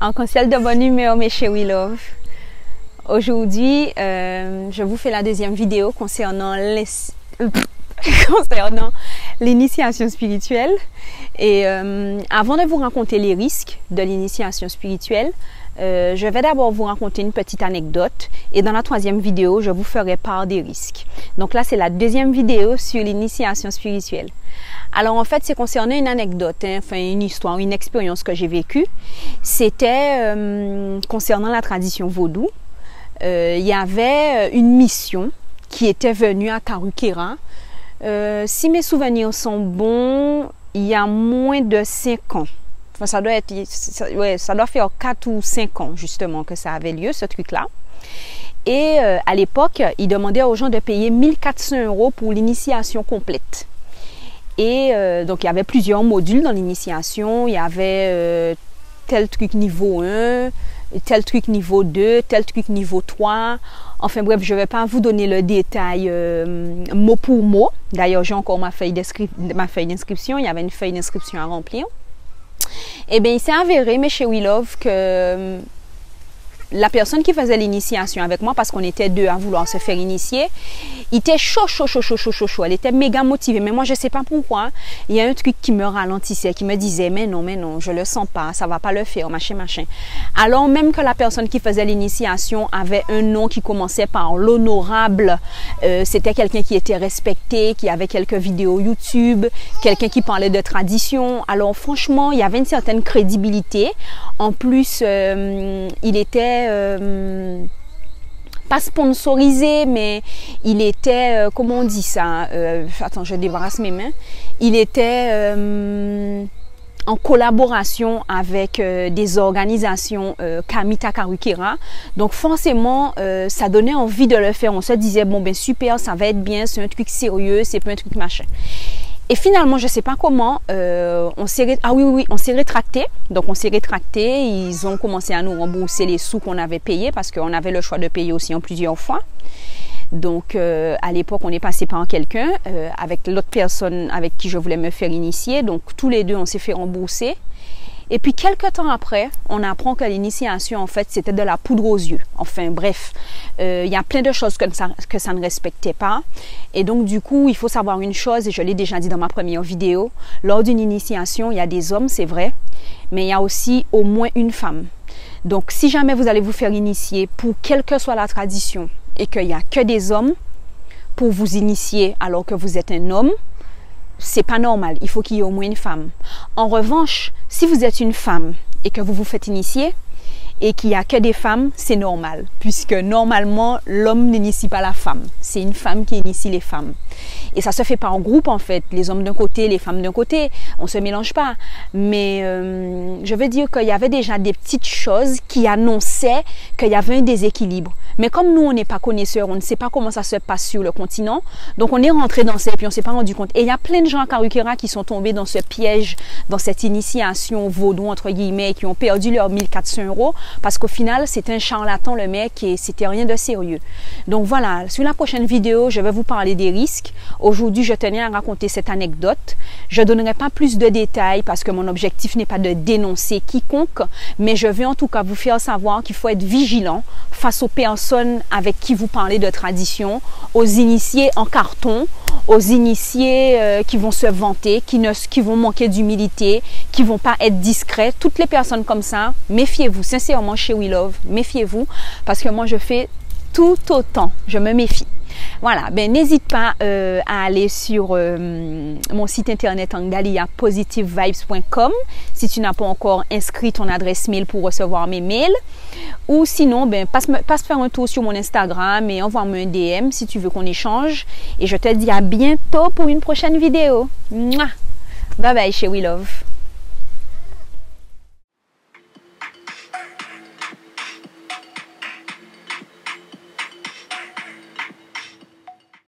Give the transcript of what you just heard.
Arc-en-ciel de bonne humeur, mes chéris love. Aujourd'hui, je vous fais la deuxième vidéo concernant l'initiation spirituelle. Et avant de vous raconter les risques de l'initiation spirituelle, je vais d'abord vous raconter une petite anecdote. Et dans la troisième vidéo, je vous ferai part des risques. Donc là, c'est la deuxième vidéo sur l'initiation spirituelle. Alors en fait, c'est concernant une anecdote, enfin une histoire, une expérience que j'ai vécue. C'était concernant la tradition vaudou. Il y avait une mission qui était venue à Karukera. Si mes souvenirs sont bons, il y a moins de 5 ans. Enfin, ça doit faire 4 ou 5 ans justement que ça avait lieu, ce truc-là. Et à l'époque, ils demandaient aux gens de payer 1400 € pour l'initiation complète. Et donc, il y avait plusieurs modules dans l'initiation. Il y avait tel truc niveau 1, tel truc niveau 2, tel truc niveau 3. Enfin bref, je ne vais pas vous donner le détail mot pour mot. D'ailleurs, j'ai encore ma feuille d'inscription. Il y avait une feuille d'inscription à remplir. Eh bien, il s'est avéré, mes chez We Love, que la personne qui faisait l'initiation avec moi, parce qu'on était deux à vouloir se faire initier, il était chaud. Elle était méga motivée. Mais moi, je ne sais pas pourquoi. Il y a un truc qui me ralentissait, qui me disait, mais non, je ne le sens pas, ça ne va pas le faire, machin. Alors même que la personne qui faisait l'initiation avait un nom qui commençait par l'honorable, c'était quelqu'un qui était respecté, qui avait quelques vidéos YouTube, quelqu'un qui parlait de tradition. Alors franchement, il y avait une certaine crédibilité. En plus, il était pas sponsorisé, mais il était, comment on dit ça, attends, je débarrasse mes mains, il était en collaboration avec des organisations Kamita Karukera. Donc forcément, ça donnait envie de le faire. On se disait, bon ben super, ça va être bien, c'est un truc sérieux, c'est pas un truc machin. Et finalement, je ne sais pas comment, on s'est rétracté. Donc, on s'est rétracté. Ils ont commencé à nous rembourser les sous qu'on avait payés parce qu'on avait le choix de payer aussi en plusieurs fois. Donc, à l'époque, on est passé par quelqu'un avec l'autre personne avec qui je voulais me faire initier. Donc, tous les deux, on s'est fait rembourser. Et puis, quelques temps après, on apprend que l'initiation, en fait, c'était de la poudre aux yeux. Enfin, bref, il y a plein de choses que ça ne respectait pas. Et donc, du coup, il faut savoir une chose, et je l'ai déjà dit dans ma première vidéo, lors d'une initiation, il y a des hommes, c'est vrai, mais il y a aussi au moins une femme. Donc, si jamais vous allez vous faire initier, pour quelle que soit la tradition, et qu'il n'y a que des hommes pour vous initier alors que vous êtes un homme, c'est pas normal, il faut qu'il y ait au moins une femme. En revanche, si vous êtes une femme et que vous vous faites initier et qu'il n'y a que des femmes, c'est normal. Puisque normalement, l'homme n'initie pas la femme. C'est une femme qui initie les femmes. Et ça se fait pas en groupe en fait. Les hommes d'un côté, les femmes d'un côté. On ne se mélange pas. Mais je veux dire qu'il y avait déjà des petites choses qui annonçaient qu'il y avait un déséquilibre. Mais comme nous, on n'est pas connaisseurs, on ne sait pas comment ça se passe sur le continent. Donc, on est rentré dans ça et puis on ne s'est pas rendu compte. Et il y a plein de gens à Karukera qui sont tombés dans ce piège, dans cette initiation vaudou, entre guillemets, qui ont perdu leurs 1400 € parce qu'au final, c'était un charlatan, le mec, et c'était rien de sérieux. Donc, voilà. Sur la prochaine vidéo, je vais vous parler des risques. Aujourd'hui, je tenais à raconter cette anecdote. Je ne donnerai pas plus de détails parce que mon objectif n'est pas de dénoncer quiconque, mais je veux en tout cas vous faire savoir qu'il faut être vigilant face aux personnes avec qui vous parlez de tradition, aux initiés en carton, aux initiés qui vont se vanter, qui vont manquer d'humilité, qui vont pas être discrets. Toutes les personnes comme ça, méfiez-vous. Sincèrement, chez We Love, méfiez-vous parce que moi, je fais tout autant. Je me méfie. Voilà, ben n'hésite pas à aller sur mon site internet angaliapositivevibes.com si tu n'as pas encore inscrit ton adresse mail pour recevoir mes mails. Ou sinon, ben passe faire un tour sur mon Instagram et envoie-moi un DM si tu veux qu'on échange. Et je te dis à bientôt pour une prochaine vidéo. Mouah. Bye bye chez We Love.